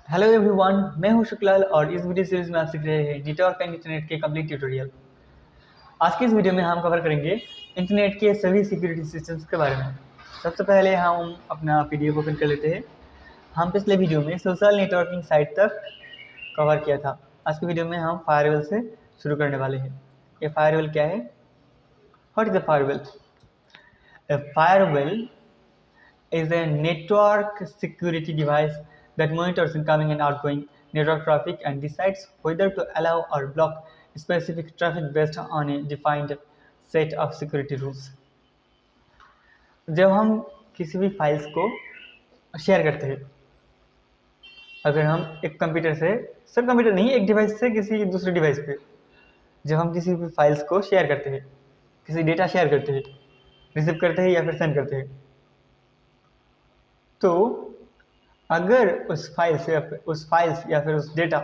Hello everyone, मैं हूं शुक्लाल और इस वीडियो सीरीज में आप सीख रहे हैं नेटवर्क एंड इंटरनेट के कंप्लीट ट्यूटोरियल। आज की इस वीडियो में हम कवर करेंगे इंटरनेट के सभी सिक्योरिटी सिस्टम्स के बारे में। सबसे पहले हम अपना पीडीएफ ओपन कर लेते हैं। हम पिछले वीडियो में सोशल नेटवर्किंग साइट तक कवर किया था। आज की वीडियो में हम फायरवेल से शुरू करने वाले हैं। ये फायरवेल क्या है? What is a firewall? A firewall is a network security device that monitors incoming and outgoing network traffic and decides whether to allow or block specific traffic based on a defined set of security rules. जब हम किसी भी files को share करते हैं, अगर हम एक कंप्यूटर से, सिर्फ कंप्यूटर नहीं, एक डिवाइस से किसी दूसरे डिवाइस पे, जब हम किसी भी फाइल्स को शेयर करते हैं, किसी डेटा शेयर करते हैं, रिसीव करते हैं या फिर सेंड करते हैं, तो अगर उस फाइल्स या फिर उस डेटा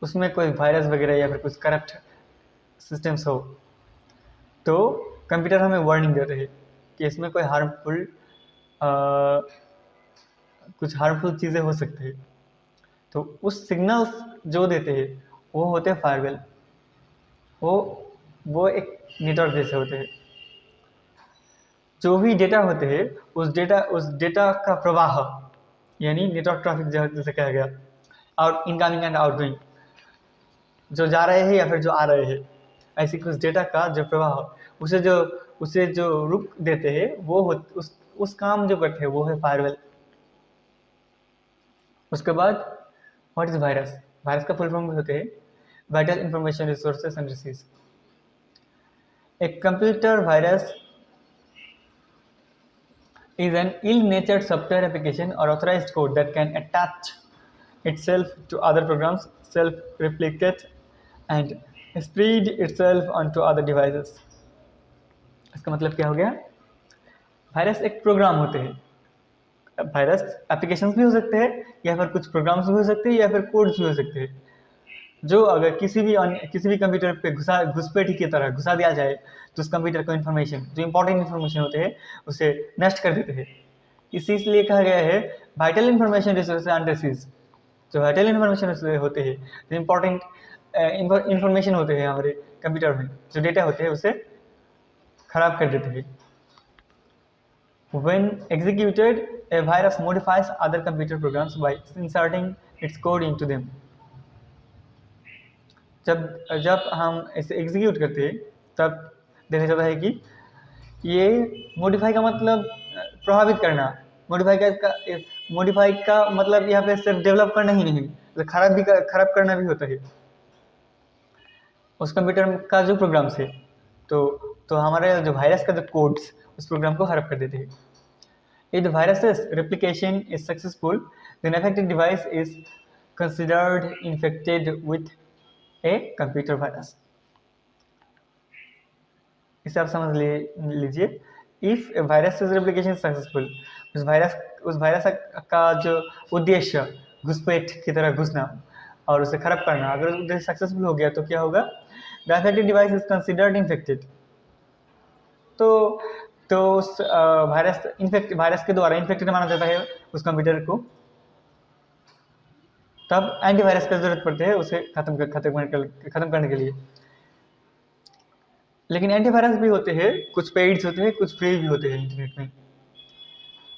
उसमें कोई वायरस वगैरह या फिर कुछ करप्ट सिस्टम्स हो, तो कंप्यूटर हमें वार्निंग देते हैं कि इसमें कोई कुछ हार्मफुल चीज़ें हो सकती है। तो उस सिग्नल्स जो देते हैं वो होते हैं फायरवेल। वो एक नेटवर्क जैसे होते हैं। जो भी डेटा होते हैं उस डेटा का प्रवाह, यानी नेटवर्क ट्रैफिक जैसे कहा गया, और इनकमिंग एंड आउटगोइंग, जो जा रहे हैं या फिर जो आ रहे हैं, ऐसी कुछ डेटा का जो प्रवाह उसे जो रुक देते हैं, उस काम जो करते हैं वो है फायरवेल। उसके बाद व्हाट इज वायरस? वायरस का फुल फॉर्म होते हैं vital information resources and disease. एक computer virus is an ill-natured software application or authorized code that can attach itself to other programs, self-replicate, and spread itself onto other devices. इसका मतलब क्या हो गया? Virus एक programme होते हैं। Virus applications भी हो सकते हैं या फिर कुछ प्रोग्राम्स भी हो सकते हैं या फिर कोड्स भी हो सकते हैं, जो अगर किसी भी कंप्यूटर पे घुसपैठी की तरह घुसा दिया जाए तो उस कंप्यूटर को इन्फॉर्मेशन, जो इंपॉर्टेंट इन्फॉर्मेशन होते हैं, उसे नष्ट कर देते हैं। इसलिए कहा गया है vital information resources and disease. जो वाइटल इन्फॉर्मेशन होते हैं, जो इंपॉर्टेंट इन्फॉर्मेशन होते हैं हमारे कंप्यूटर में, जो डेटा होते हैं, उसे खराब कर देते हैं। When executed, a virus modifies other computer programs by inserting its code into them. जब हम इसे एग्जीक्यूट करते हैं तब देखा जाता है कि ये मॉडिफाई का मतलब प्रभावित करना। मॉडिफाई का मतलब यहाँ पे सिर्फ डेवलप करना ही नहीं, तो खराब करना भी होता है उस कंप्यूटर का जो प्रोग्राम्स है। तो हमारे जो वायरस का जो कोड्स उस प्रोग्राम को खराब कर देते हैं। If the virus's replication is successful, then affected device is considered infected with a computer virus. इसे आप समझ लीजिए। इफ वायरस रेप्लिकेशन सक्सेसफुल, उस वायरस का जो उद्देश्य घुसपैठ की तरह घुसना और उसे खराब करना, अगर उद्देश्य सक्सेसफुल हो गया तो क्या होगा? The affected device is considered infected. तो उस वायरस के द्वारा इन्फेक्टेड माना जाता है उस कंप्यूटर को। तब एंटीवायरस का जरूरत पड़ती है उसे खत्म करने के लिए। लेकिन एंटीवायरस भी होते हैं, कुछ पेड्स होते हैं, कुछ फ्री भी होते हैं। इंटरनेट में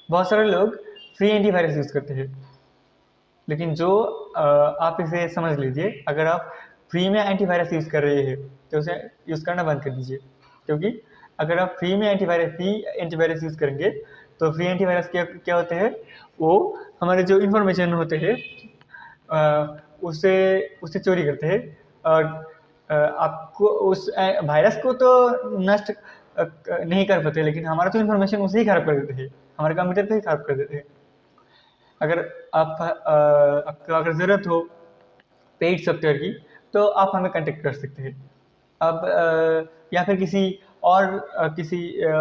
बहुत सारे लोग फ्री एंटीवायरस यूज़ करते हैं, लेकिन जो आप इसे समझ लीजिए, अगर आप फ्री में एंटीवायरस यूज़ कर रहे हैं तो उसे यूज़ करना बंद कर दीजिए। क्योंकि अगर आप फ्री एंटीवायरस यूज़ करेंगे तो फ्री एंटीवायरस क्या होते हैं? वो हमारे जो इन्फॉर्मेशन होते हैं उसे चोरी करते हैं और आपको उस वायरस को तो नष्ट नहीं कर पाते, लेकिन हमारा तो इन्फॉर्मेशन उसे ही खराब कर देते हैं, हमारे कंप्यूटर को ही खराब कर देते हैं। अगर आपको अगर ज़रूरत हो पेड सॉफ्टवेयर की तो आप हमें कांटेक्ट कर सकते हैं। या फिर किसी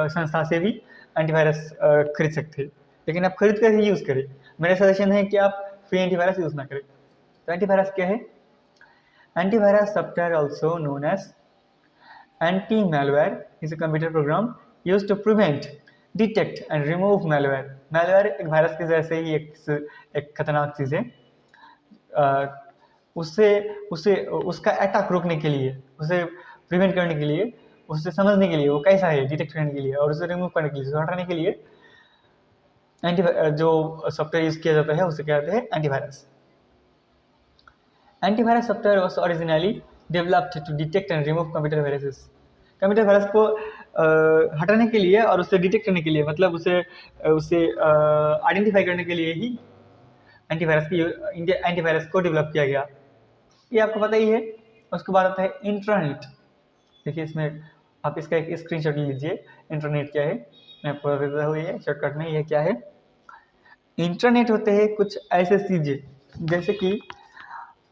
संस्था से भी एंटीवायरस खरीद सकते हैं, लेकिन आप खरीद कर ही यूज़ करें। मेरा सजेशन है कि आप फ्री एंटीवायरस यूज़ ना करें। तो एंटीवायरस क्या है? Antivirus software, also known as anti-malware, is a computer program used to prevent, detect, and remove malware malware एक वायरस के जैसे ही एक खतरनाक चीज़ है। उससे उसे उसका अटैक रोकने के लिए, उसे प्रिवेंट करने के लिए, उसे समझने के लिए वो कैसा है डिटेक्ट करने के लिए और उसे रिमूव करने के लिए, उसे हटाने के लिए एंटी जो सॉफ्टवेयर यूज किया जाता है उसे कहते हैं antivirus. Antivirus software was originally developed to detect and remove computer viruses. Computer virus को हटाने के लिए और उसे डिटेक्ट करने के लिए, मतलब उसे उसे आइडेंटिफाई करने के लिए ही एंटीवायरस को डेवलप किया गया। ये आपको पता ही है। उसके बाद आता है इंटरनेट। देखिए इसमें आप इसका एक स्क्रीनशॉट लीजिए। इंटरनेट क्या है मैं आपको बता देता हूँ। ये शॉर्टकट में ये क्या है। इंटरनेट होते हैं कुछ ऐसे चीज़ें, जैसे कि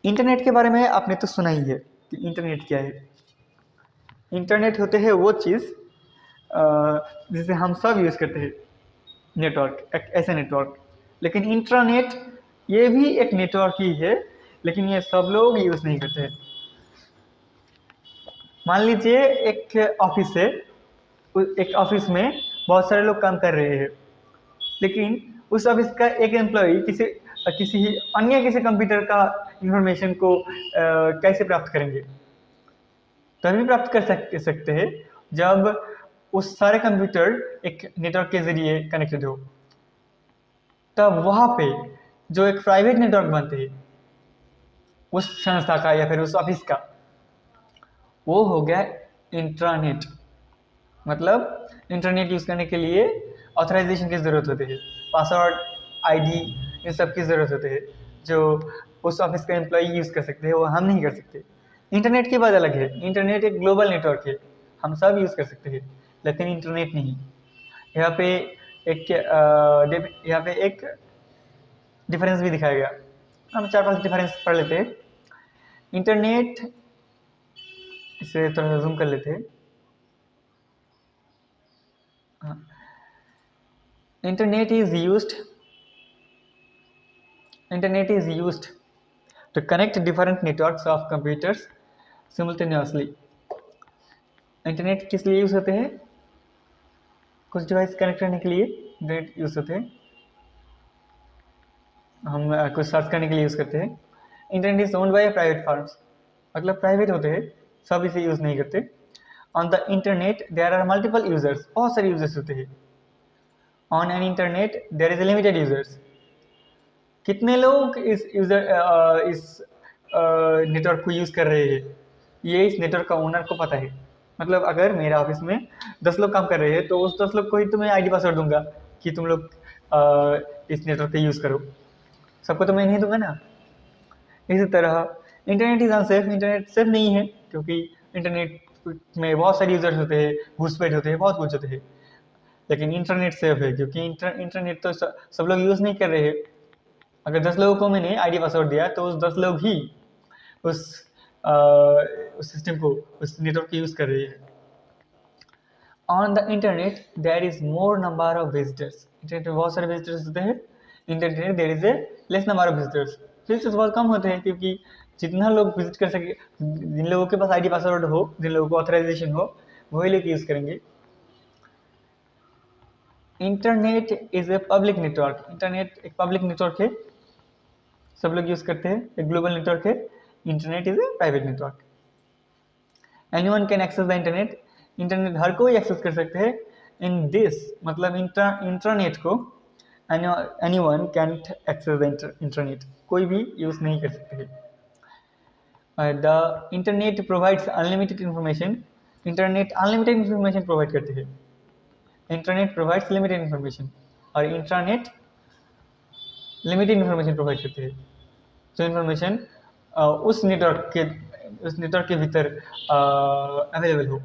इंटरनेट के बारे में आपने तो सुना ही है कि इंटरनेट क्या है। इंटरनेट होते हैं वो चीज़ जिसे हम सब यूज़ करते हैं, नेटवर्क, एक ऐसे नेटवर्क। लेकिन इंटरनेट ये भी एक नेटवर्क ही है, लेकिन ये सब लोग यूज़ नहीं करते हैं। मान लीजिए एक ऑफिस है, एक ऑफिस में बहुत सारे लोग काम कर रहे हैं, लेकिन उस ऑफिस का एक एम्प्लॉय किसी कंप्यूटर का इंफॉर्मेशन को कैसे प्राप्त करेंगे। तभी प्राप्त कर सकते हैं जब उस सारे कंप्यूटर एक नेटवर्क के जरिए कनेक्टेड हो। तब वहाँ पे जो एक प्राइवेट नेटवर्क बनते हैं उस संस्था का या फिर उस ऑफिस का, वो हो गया इंट्रानेट। मतलब इंटरनेट यूज़ करने के लिए ऑथराइजेशन की ज़रूरत होती है, पासवर्ड, आईडी, इन सब की ज़रूरत होती है, जो उस ऑफिस का एम्प्लॉई यूज़ कर सकते हैं, वो हम नहीं कर सकते। इंटरनेट की बात अलग है। इंटरनेट एक ग्लोबल नेटवर्क है, हम सब यूज़ कर सकते हैं, लेकिन इंटरनेट नहीं। यहाँ पे एक डिफरेंस भी दिखाया गया। हम 4-5 डिफरेंस पढ़ लेते हैं। इंटरनेट, इसे थोड़ा जूम कर लेते हैं। Internet is used to connect different networks of computers simultaneously। Internet किस लिए यूज होते हैं? कुछ डिवाइस कनेक्ट करने के लिए इंटरनेट यूज होते हैं, हम कुछ सर्च करने के लिए यूज करते हैं। Internet is owned by private firms, मतलब प्राइवेट होते हैं, सब इसे यूज नहीं करते। On the internet there are multiple users, बहुत सारे यूजर्स होते हैं। On an internet there is limited users, कितने लोग इस नेटवर्क को यूज़ कर रहे हैं ये इस नेटवर्क का ओनर को पता है। मतलब अगर मेरे ऑफिस में 10 लोग काम कर रहे हैं तो उस 10 लोग को ही तो मैं आईडी पासवर्ड दूंगा कि तुम लोग इस नेटवर्क का यूज़ करो, सबको तो मैं नहीं दूंगा ना। इसी तरह internet is unsafe, internet safe नहीं है, क्योंकि इंटरनेट में बहुत सारे यूजर्स होते हैं, घुसपैठ होते हैं, बहुत कुछ होते हैं। लेकिन इंटरनेट सेफ है क्योंकि इंटरनेट तो सब लोग यूज़ नहीं कर रहे हैं। अगर 10 लोगों को मैंने आईडी पासवर्ड दिया तो उस 10 लोग ही उस सिस्टम को, उस नेटवर्क को यूज़ कर रहे हैं। On the internet there is more number of visitors, internet में बहुत सारे विजिटर्स होते हैं। Internet there is a less number of visitors, visitors बहुत कम होते हैं, क्योंकि जितना लोग विजिट कर सके, जिन लोगों के पास आईडी पासवर्ड हो, जिन लोगों को ऑथराइजेशन हो, वही लोग यूज़ करेंगे। Internet is a public network, internet एक पब्लिक नेटवर्क है, सब लोग यूज़ करते हैं, एक ग्लोबल नेटवर्क है। Internet is a private network. Anyone can access the internet, internet हर कोई एक्सेस कर सकते हैं। इन दिस मतलब इंटरनेट को anyone can access the internet, कोई भी यूज़ नहीं कर सकते हैं। The internet provides unlimited information, internet unlimited information provide करते हैं। इंटरनेट प्रोवाइड्स लिमिटेड इंफॉर्मेशन और इंटरनेट लिमिटेड इंफॉर्मेशन प्रोवाइड करते हैं। जो इन्फॉर्मेशन उस नेटवर्क के भीतर अवेलेबल हो।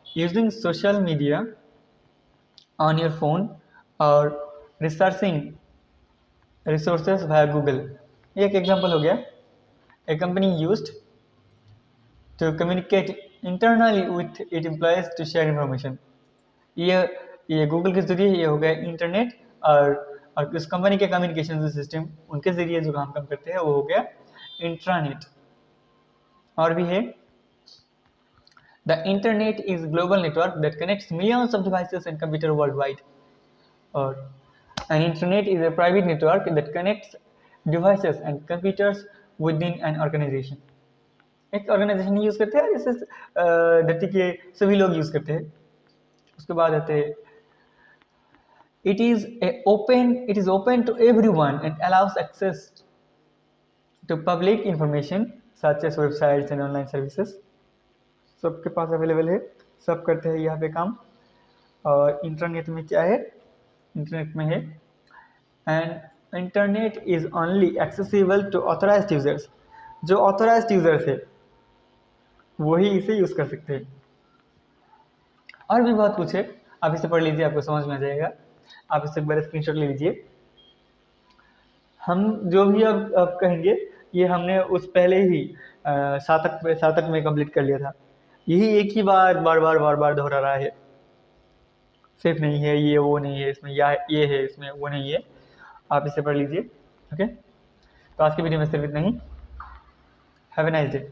Using social media on your phone और रिसर्चिंग रिसोर्सेज वाया गूगल, ये एक एग्जांपल हो गया। A company used to communicate internally with it employees to share information, ये गूगल के जरिए ये हो गया इंटरनेट, और उस कंपनी के कम्युनिकेशन सिस्टम उनके जरिए जो काम करते हैं वो हो गया इंट्रानेट। और भी है, the internet is global network that connects millions of devices and computer world wide. और An internet is a private network that connects devices and computers within an organization. एक ऑर्गेनाइजेशन यूज़ करते हैं जैसे धरती के सभी लोग यूज़ करते हैं. उसके बाद आते हैं it is open to everyone and allows access to public information such as websites and online services. सबके पास अवेलेबल है, सब करते हैं यहाँ पे काम. और इंटरनेट में क्या है, इंटरनेट में है and internet is only accessible to authorised users. जो ऑथराइज्ड यूजर्स है वही इसे यूज़ कर सकते हैं. और भी बहुत कुछ है, आप इसे पढ़ लीजिए, आपको समझ में आ जाएगा. आप इससे एक बार स्क्रीनशॉट ले लीजिए. हम जो भी अब कहेंगे ये हमने उस पहले ही सातक में कंप्लीट कर लिया था. यही एक ही बार बार दोहरा रहा है. सिर्फ नहीं है ये, वो नहीं है इसमें, या ये है इसमें, वो नहीं है. आप इसे पढ़ लीजिए. ओके, तो आज की वीडियो में सिर्फ इतना ही. Have a nice day.